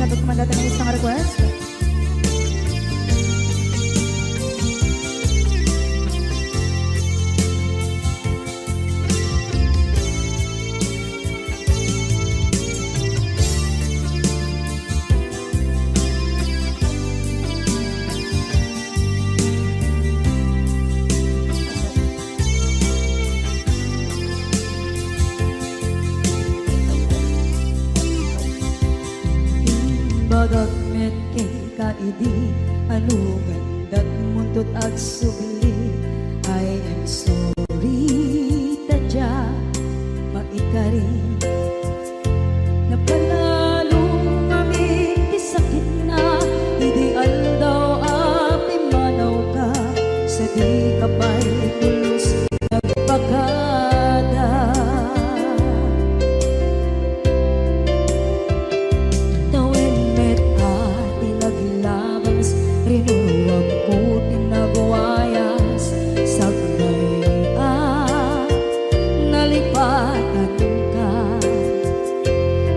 Hatod ko man dati ng isang request. Bagagmet kay kaidi anugan dat muntot ag sugli. I am sorry tadya maikari napanalo kami ti sakit na ideal daw api manaw ka sa di kapay pulos nagpagada. Rinuwag ko tinabuayas sagnay nalipatan ka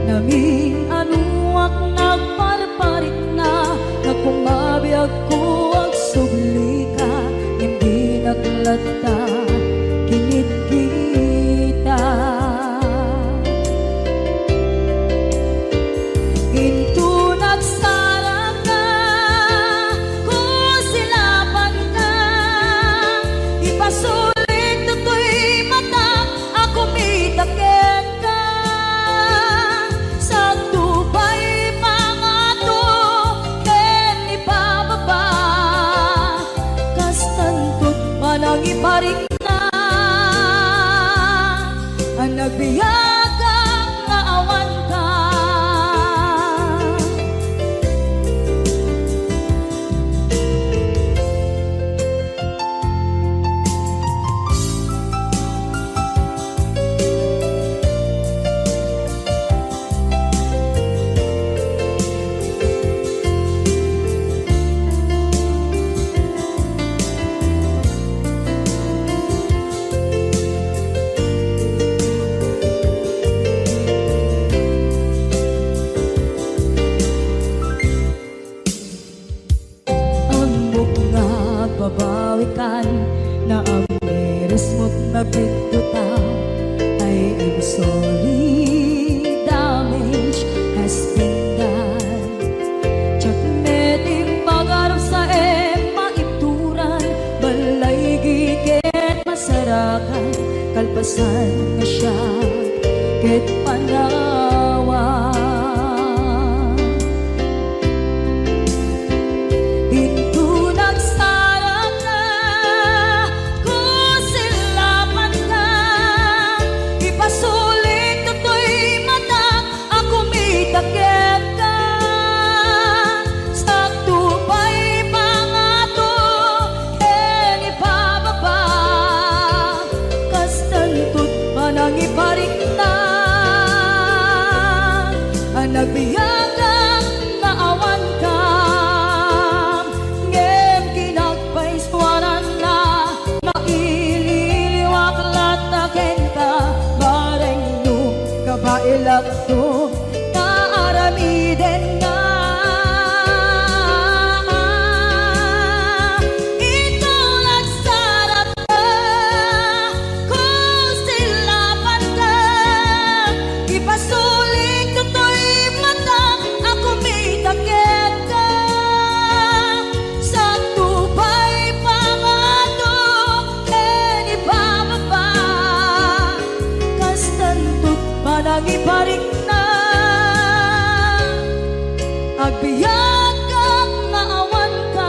naming anuak nagparparit na nagkumabiyag ko ang sugli ka hindi naglata kinit kita into nagsarap ka ipasulit to'y mata ako mitaken ka sa tubay pangato ken ipababa kastantot manang iparik na ang nagbiyagang nga awan ka. Babawikan na ang meres mo't nagpituta. I am sorry, damage has been done. Tsak meting magarap sa maituran balay giket masarakan kalpasan nga siya ket panawa. Iparik na ang nagbiyagang naawan ka ngem kinagpaiswanan na maililiwak lataken ka bareng no kabailak to kaaramiden na ipasulit to'y mata ako mitaken ka sa tubay pangato ken ipababa kastantot manang iparik na agbiyak kang naawan ka.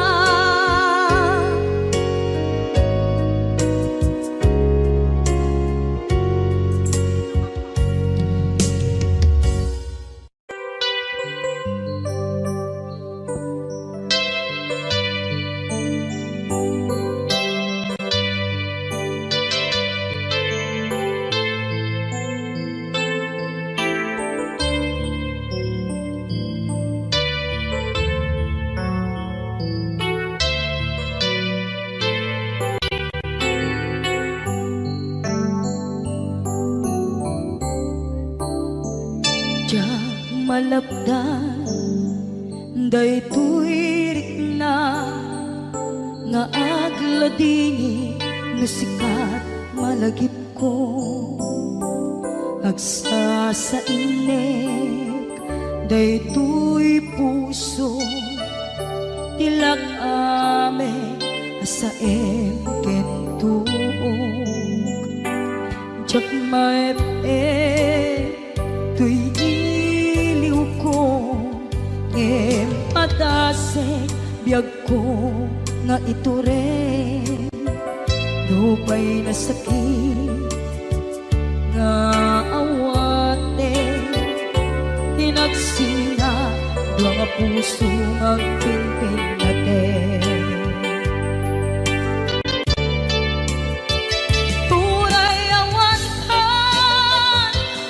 malapdan Daytoy rikna nga agladingi nga sikat malagip ko agsa sa inek daytoy puso tilag ame asaem kentuog jak maep tuy iliw ko ngem patasek biyag ko nga ito rin lupay na sakit nga awate hinagsinga dua nga puso magpinpin natin turay awan ka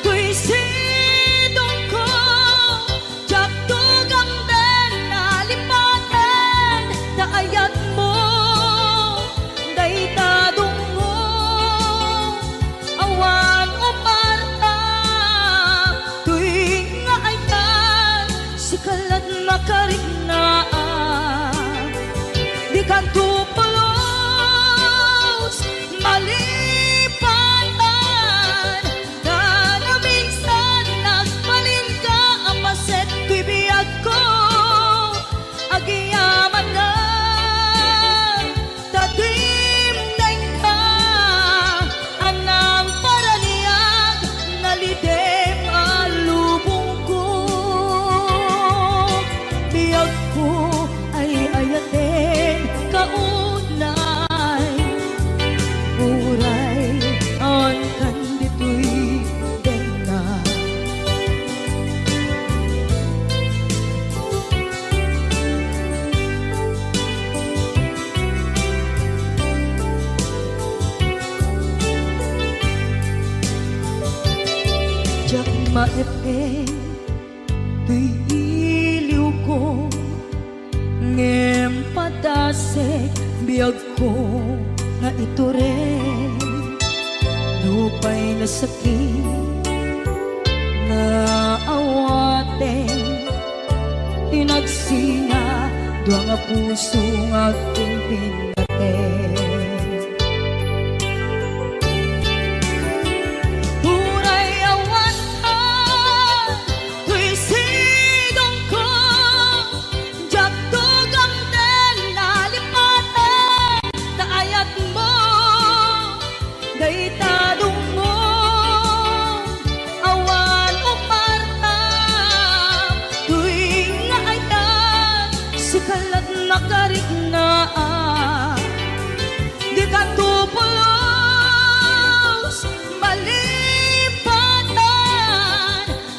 tuy sidong ko jak tugang den nalipaten kaayat mo daytadong mo awan umarta tuy nga aytan sikalat makarignaang di kan tupulos malipatan na na minsan nagbalin ka ang paset tuy biyag ko agiyaman na tatim ka anang paraniyag nalidem alubong ko biyag ko ay ayaten kaunay uray ang kandito'y denga jak maepeng tuy iliw ko ngem patasek biyag ko nga ito rin lupay na sakit na awaten inagsinga dua nga puso nga pinpinaten turay awan ka tuy sidong ko jak tugang den nalipaten kaayat mo daytadong mo awan umarta tuy nga aytan sikalat makarignaang di ka tupulos malipatan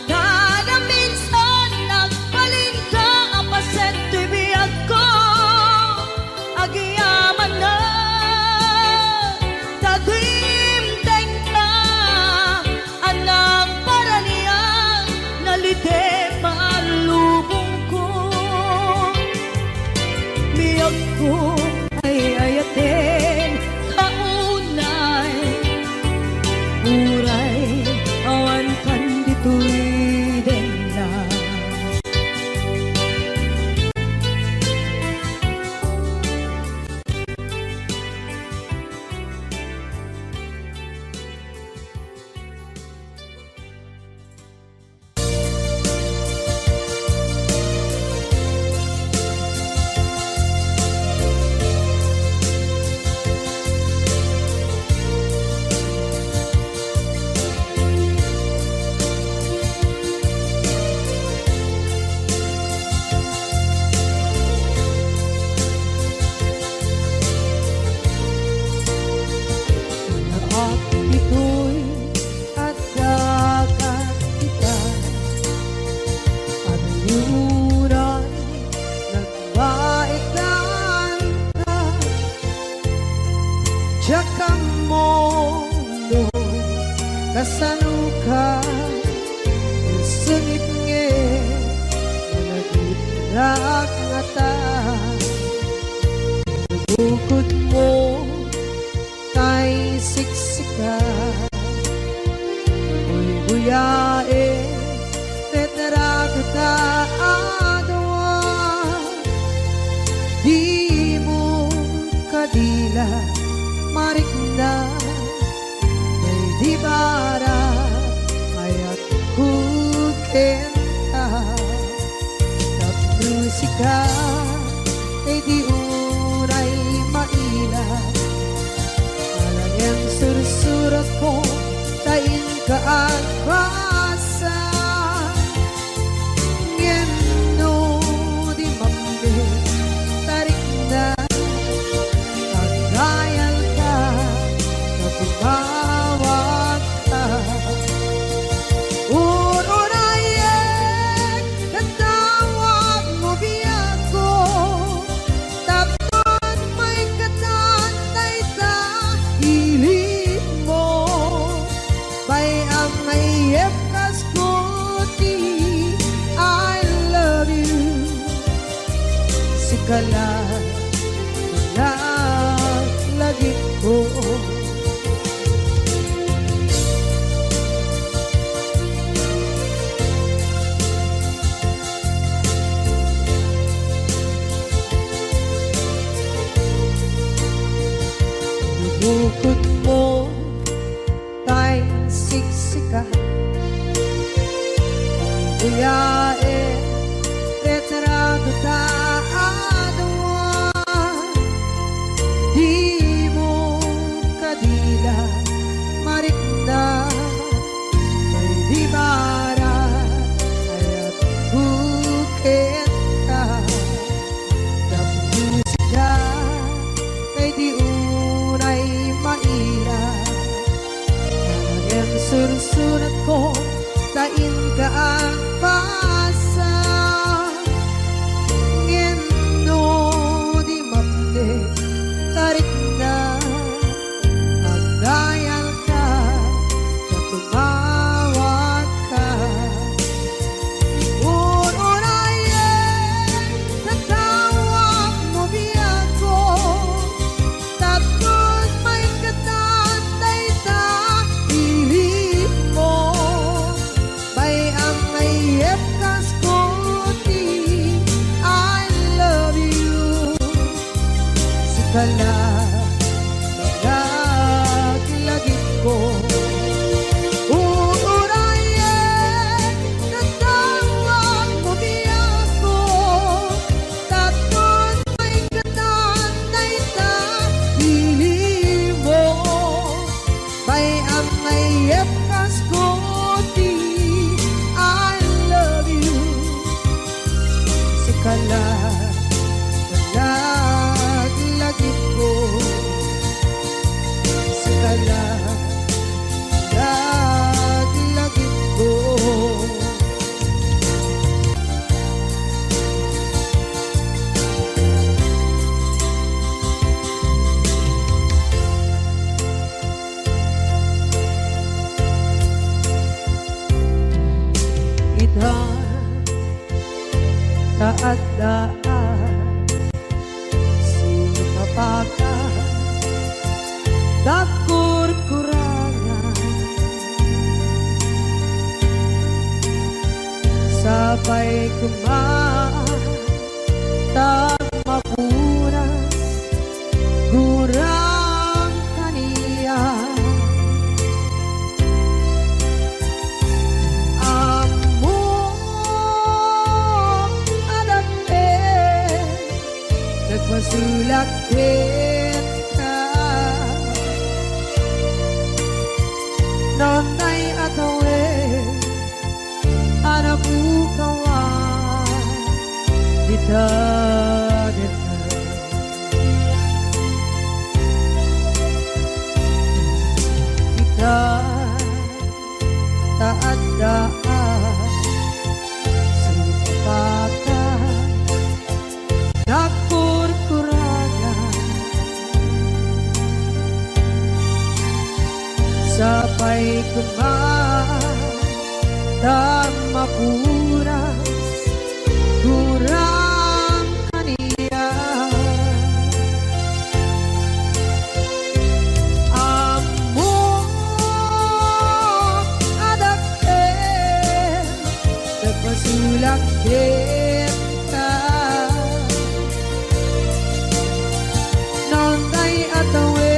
kada minsan nagbalin ka ang paset tuy biyag ko agiyaman na tagimteng ka anang paraniyang nalidem alubong ko biyag ko ay ayaten kaunay uray awan kandito'y denla kasanuka sengit nge nagitrak ngata bukod mo kay siksika uy buyae tetra kita adawa na may di bara ayat kukenta kat musika ay di uray maila alam yang sursurat ko tain ka at basa ngeno di mambe tarik na kagayal ka kapumawag ka urunayek katawag mo biyako tapos may katantay sa hilig mo bay ang mayep kaskuti I love you sikala lagi ko bukod mo tay siksika buyae retrado ta adwa di mo kadila marikna may di bara ayat bukit ka musika kay di unay maira ang sursurat ko tain ka ang pasa ngeno di mamde tarik na magdayal ka tumawag ka unayen tatawag mo biyako tapos may katantay sa hilig mo bay ang mayep kaskuti I love you sikala lagit ko uurayen natawag mo biyako tapos may katantay sa hilig mo bay ang mayep kaskuti I love you sikala lagit ko sikala lagit ko idhan kaadaan sumapaka dakur-kurangan sabay kumaan tak mapunas gurang kaniya nagmasulak ka nonay atawe anabukawan dita kita taadaan supakan dakur-kurangan sabay kumaan dan mapuras kurang kaniya amo adake nagpasulak kita nonday atawe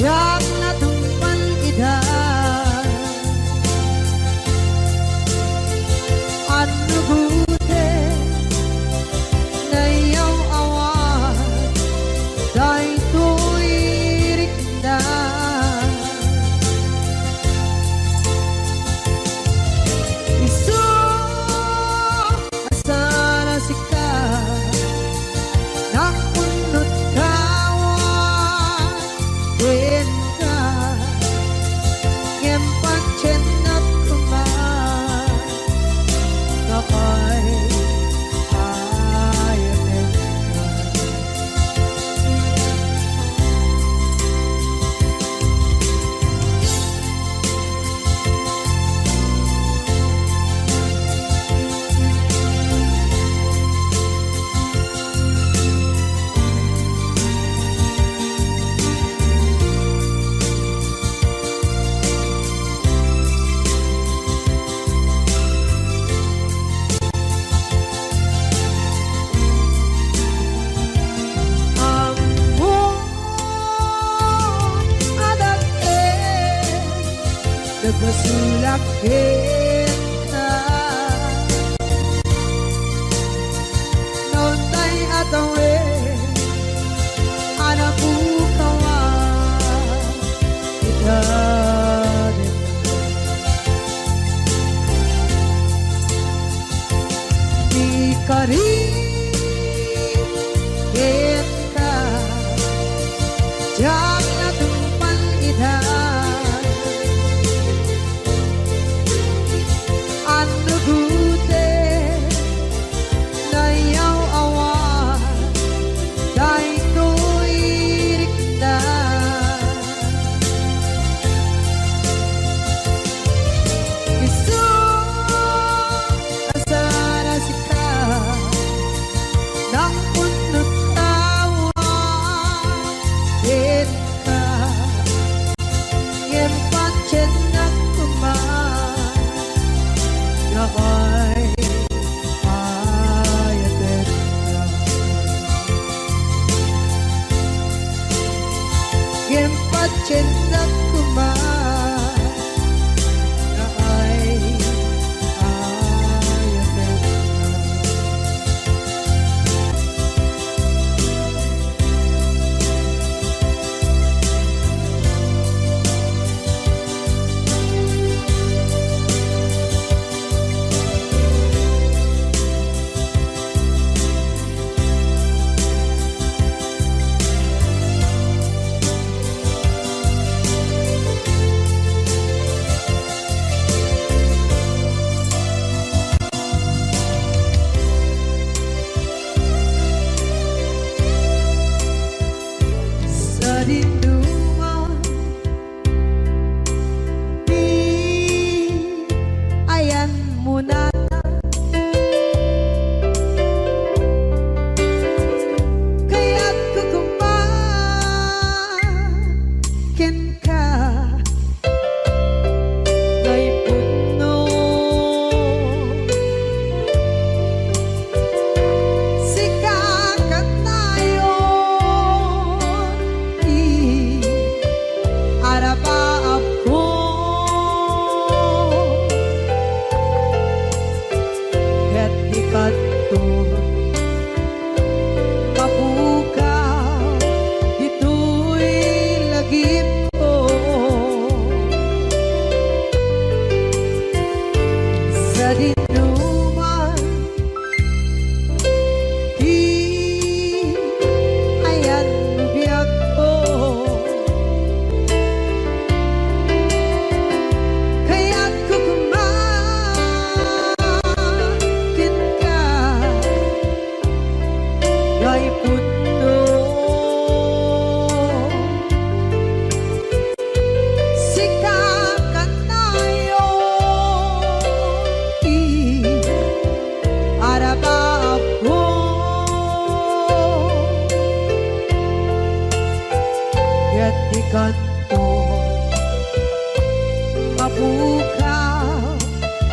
Tiyak na tumpan ida Ano gute Na iyaw awat Dahil to'y rikda Isu asana sika Nakunot kawan Din ka Ngempag chenat kuman Nakay ayatin ka Ang buong adagin Nagmasulak kita Noon tay atawin Anak bukawan Kita din Di ka rin kita Diyak na tumpan ida Ano gute Na iyaw awan Dahil to'y rikda Isu asana sika Nang punot tawa Din ka Ngempag chenat kuman Nakay ayatin ka Ngempag chenat kuman Nakay ayatin ka Sa dinduman Di ayan mo na Kaya't kukumakin ka Kay puno Sikakat tayo Arapaap ko Ket ikat to Mapukaw Dito'y lagip ko Sa dinuman Di ayan biyag ko Kaya't kukumakin ka Kay puno Sikakat tayo Arapaap ko Ket ikat to Mapukaw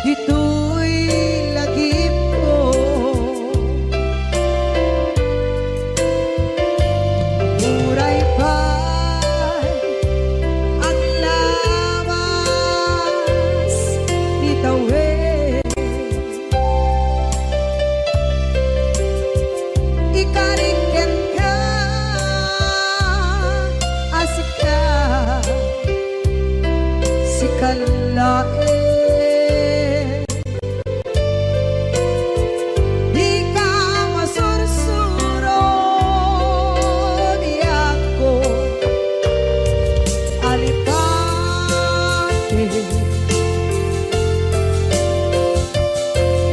Dito'y lagip ko Muray pa'y lain. Di ka masursuro biyak ko alipate.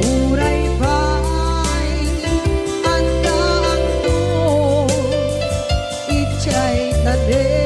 Uray ba'y andaan mo ichay tade.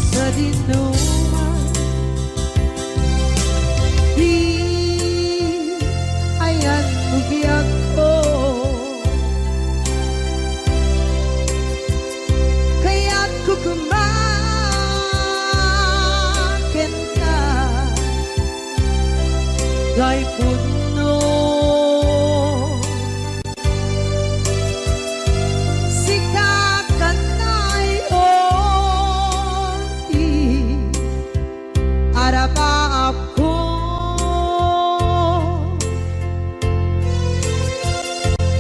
Sa dinuman di ayan ubiyak ko, kaya't kukumakin ka gay puno. Arapa ako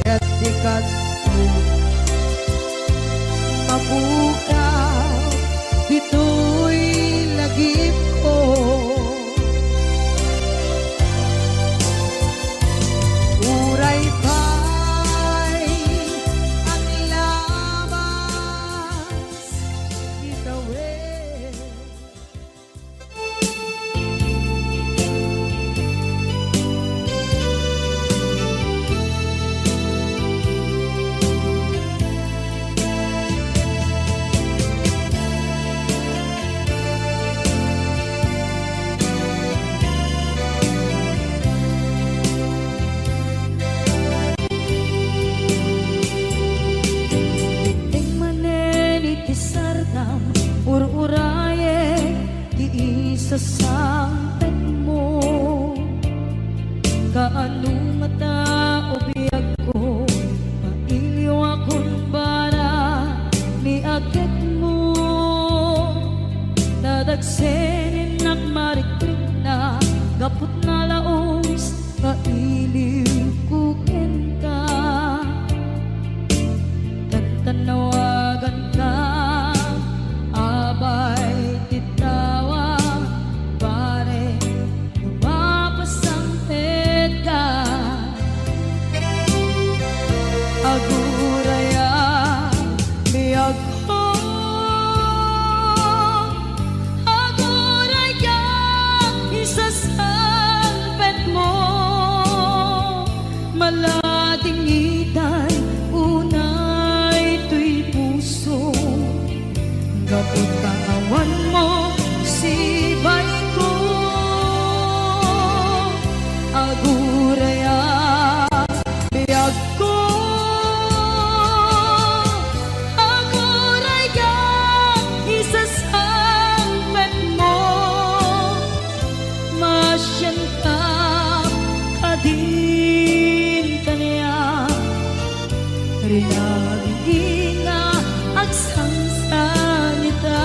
katikat ko mabukaw dito'y lagip ko. Uray ba'y ang labas itawid. Ur-uraye di isa sampet mo, kaano mata o biyag ko, mailiw akong para ni akit mo. Dadagsenin ng marikrik na gapot na laos, kailiw kukin ka, tantanawagan ka. Abay titawa pare lumapasangpet ka. Aguraya biyag ko, aguraya isasangpet mo. Maladingitan unay tuy puso, gapot kawan mo si bay ko. Aguraya biyag ko, aguraya isasangpet mo. Masyan ka kadin kanya rinagin nga agsangsanita.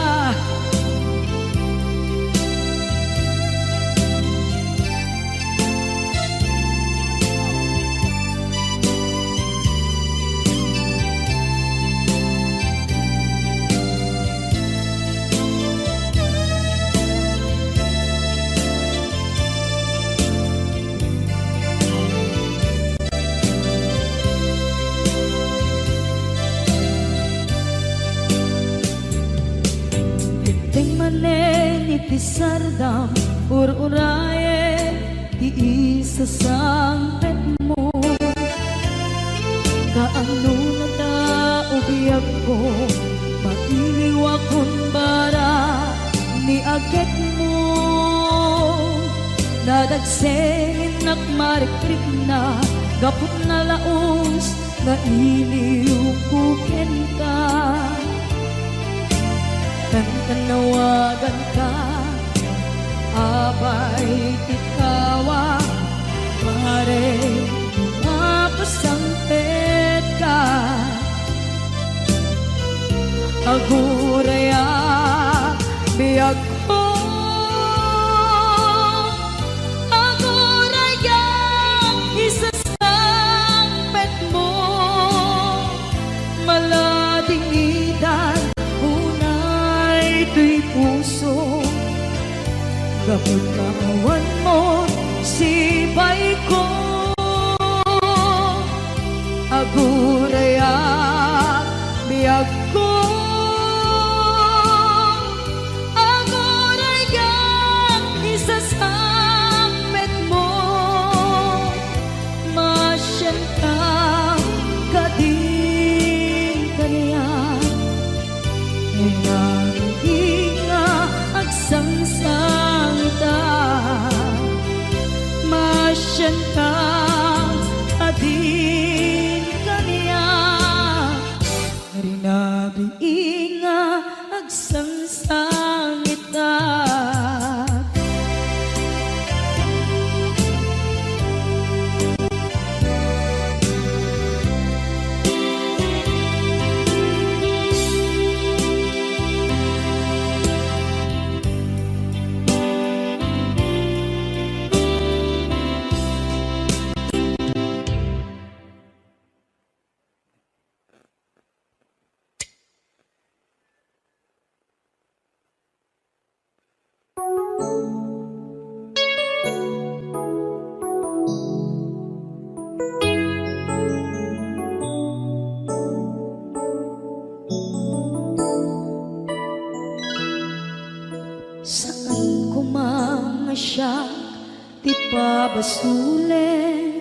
Itisardam ur-uraye di isa sampet mo, biyag ko mailiw akong bara ni agit mo nadagsengin nakmarikrik na gapot na laos nga iliw kuken ka tanawagan ka abay tikawa mare mapasangpet ka aguraya biyag ko aguraya isasangpet mo malading idan unay tuy puso kapag naawan mo sibay ko aguraya biyag ko aguraya isasangpet mo masyan ka kading kaniya nga agsangsangita masyan ka kading kaniya rinabi nga agsangsangita saan ko mga siya ti pabasulen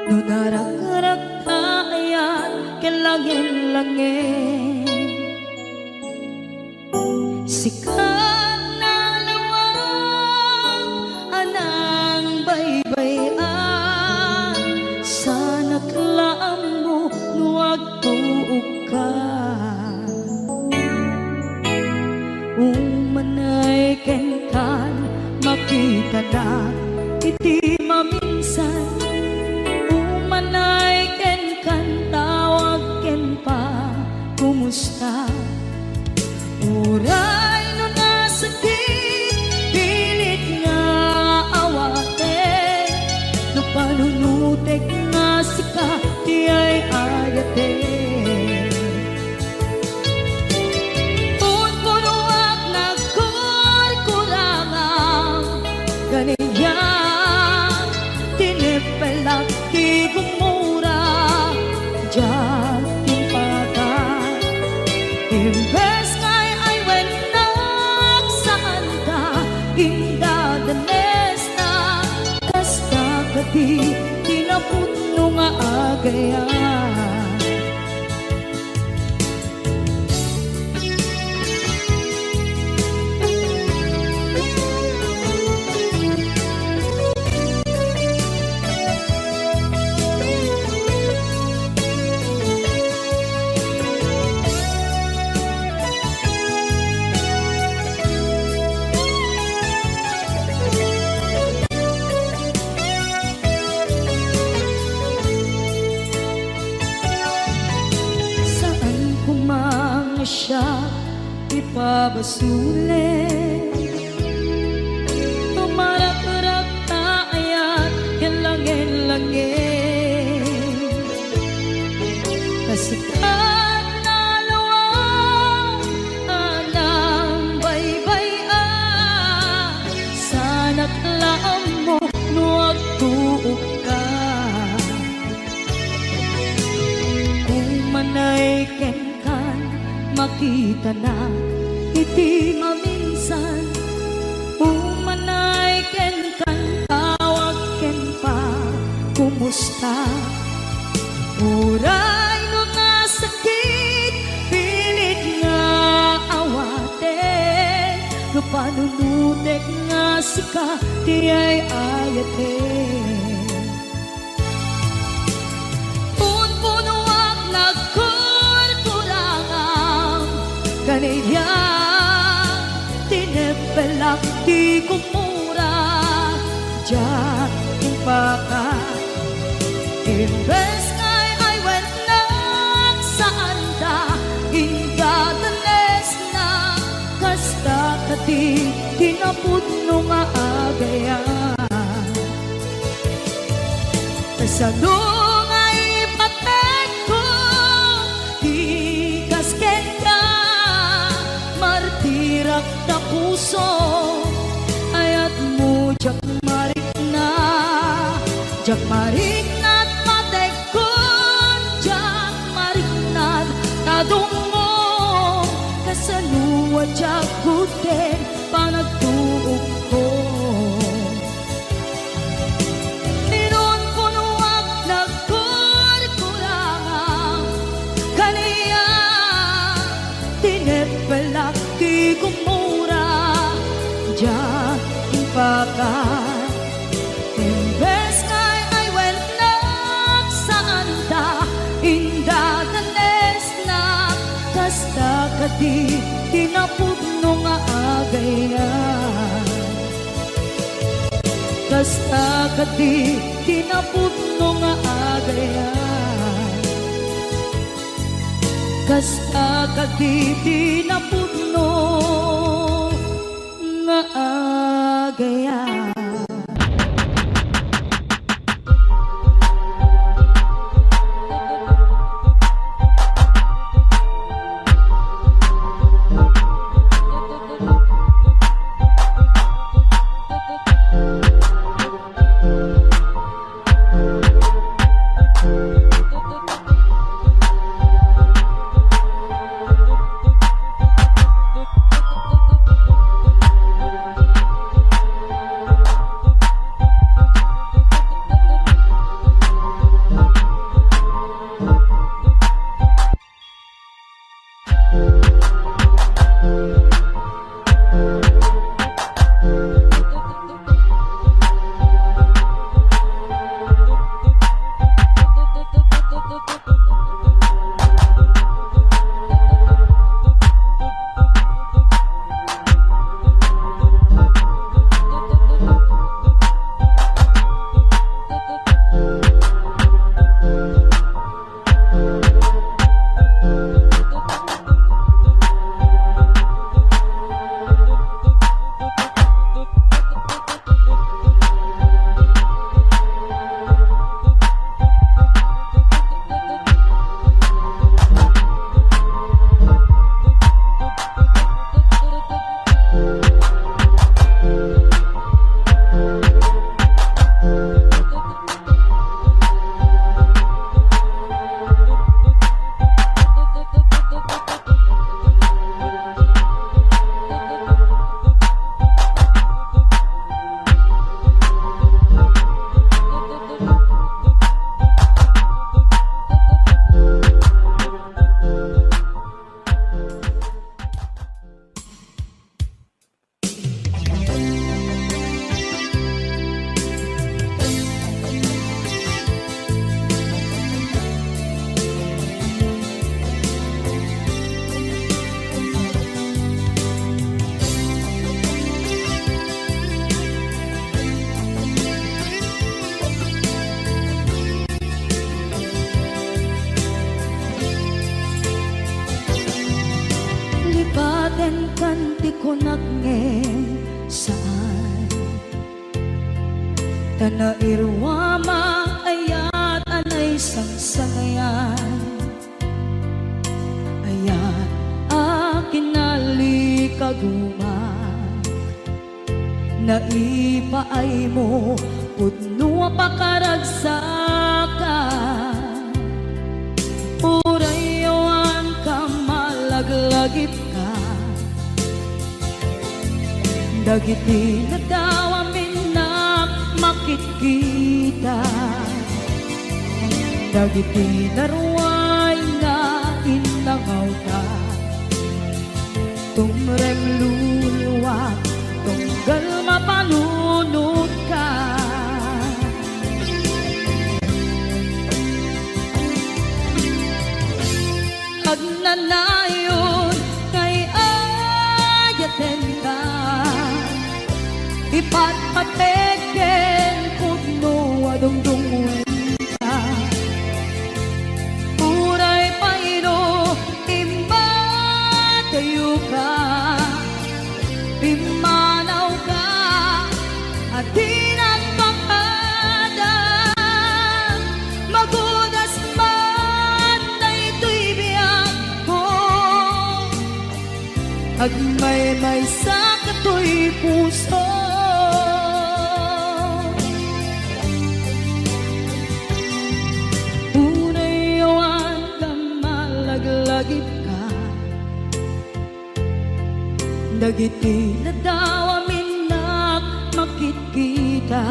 no narak-arak tayan kelangin-langin sikat na lawang anang baybayan sana klaam mo nuwag tuog ka umanay kenkan makita na iti maminsan umanay kenkan tawag ken pa kumusta uray no nasakit pilit nga awate no panunutek nga sika di ay ayate ganyan tinipelak di gumura diyan timpagan imbes kay ay wenak saan ka indadanes na kasta kadi kinaputno nga agayan siya ipabasulen tumarak-rak tayan kelangin-langin kasikat na lawang anang baybayan sana't laam mo nuwag tuog ka umanay kenkan makita na iti maminsan umanay ken kan tawag ken pa kumusta uray no nas sika ti ay ayate punpunuak nagkurkurangang kanaya tinepelak ti kumura diyan impaka imbes ngay ay wenang saan da ingatanes na kasta kati tinapudno nga agaya kasano nga ipatek ko di kasken ka martirak na puso ayat mo jak marik na jak marik na't patek ko jak marik na't tadungo kasano jak guten panagtuog ko Minun punuak nagkurkurangang kaniya tinepelak ti kumura diyan ipakat imbes ngay ay wenang saan da indatanes na kasta kati tinapudno nga agayan kasta kati tinapudno nga agayan kasta kati tinapudno nga agayan kanti ko nagngem saan tanairwama ayat anay sangsangayan ayat akin nalikaguma naipaay mo pudno pakaragsakan urayawan ka malaglagip ka dagiti na daw amin na makikita dagiti naruay na inangaw ka tumrem luluwa tunggal mapanu ipatpateken putno adungdungan ka uray paino imba tayo ka pimanaw ka at tinagpakada magudas man na ito'y biyak ko agmay-may sa kato'y puso unay awan ka malaglagip ka dagiti na daw aminak makikita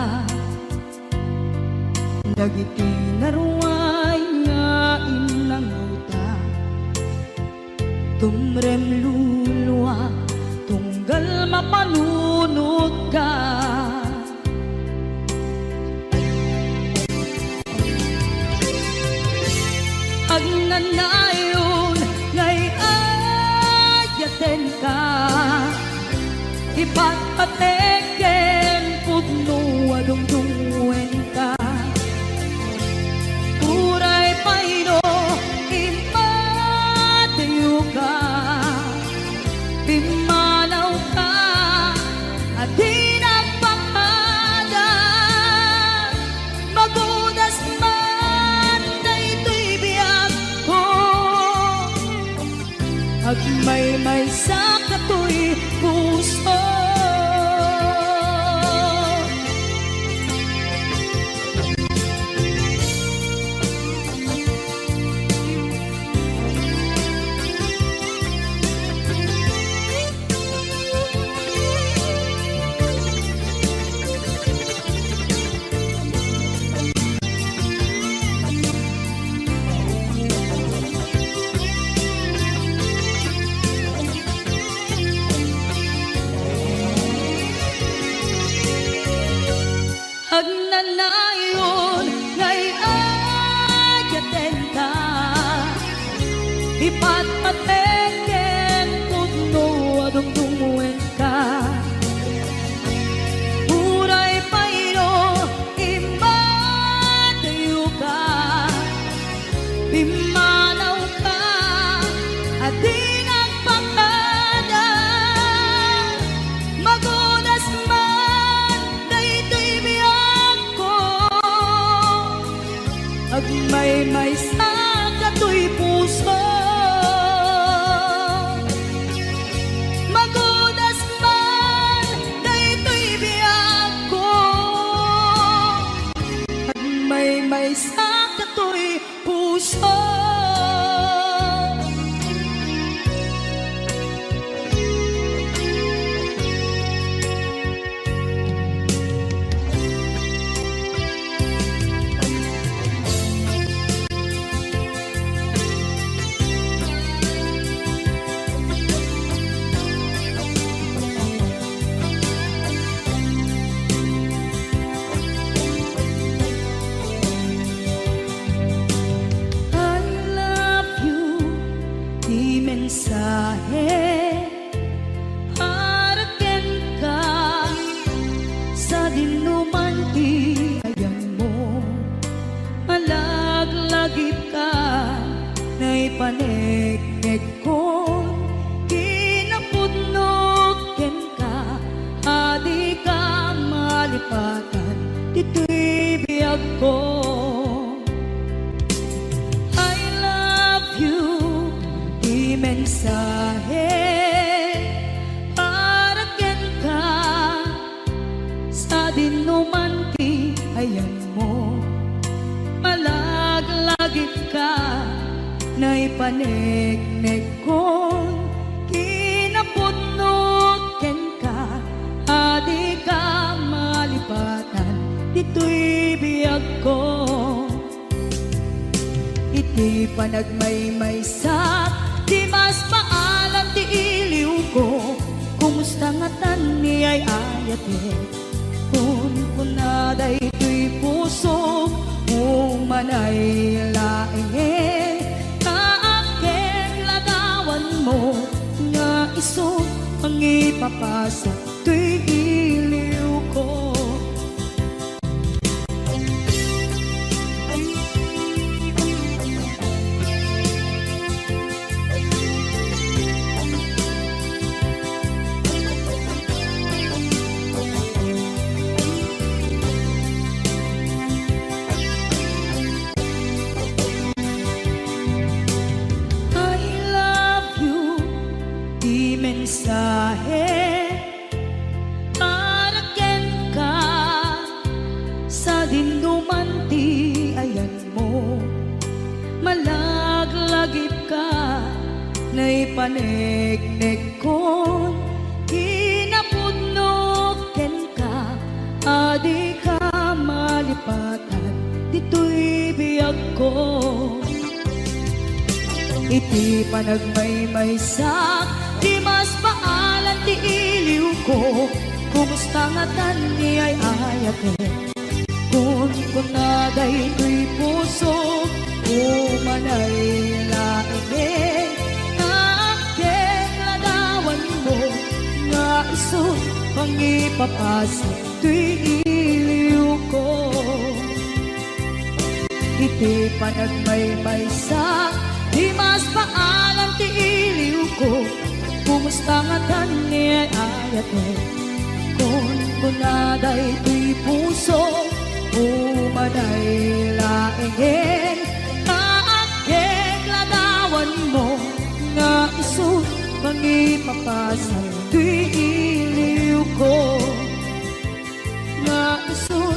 dagiti naruay nga inangauta tumrem luluwa tunggal mapanunod ka agnanayon ngay ayaten ka ipatpateken putno adungdungen ka uray paino impatayo ka pimanaw ka at tinagpakada magudas man na ito'y biyak ko agmay-may sa kato'y puso agnanayon ngay ayaten ka ipatpateken putno adungdungen ka uray paino impatayo ka pimanaw ka at tinagpakada magudas man na ito'y biyak ko agmay-may sa kato'y puso magudas man na ito'y biyak ko agmay-may sa kato'y puso mensahe haraken ka sa dinuman ti ayang mo malaglagip ka na ipanegnek ko kinapudnog ken ka adi ka malipatan tito'y biyag ko mensahe haraken ka sa dinuman ti ayan mo malaglagip ka na ipanegnek ko kinapudnog ken ka adi ka malipatan dito'y biyag ko iti panagmaymay sa di mas paalam ti iliw ko kumusta nga tan ni ay ayate kun kunaday to'y puso kung manay laeng kaaken lagawan mo nga iso ang ipapasa to'y iliw dinuman ti ayan mo, malaglagip ka, na'y paneknek kon, kinapudnok ken ka, adi ka malipatan, dito'y biyag ko. Iti panagmaymaysak, di mas paalan ti iliw ko, kumusta nga tan ni ay ayate, kun kunaday to'y puso, umanay laine, naakeng ladawan mo, nga iso pangipapasa to'y iliw ko. Iti panagmaymaysak, di mas paalam ti iliw ko, kumusta nga tan ni ay ayate, kun kunaday to'y puso, umanay laingen, naakeng ladawan mo, nga iso pangipapasa to'y iliw ko, nga iso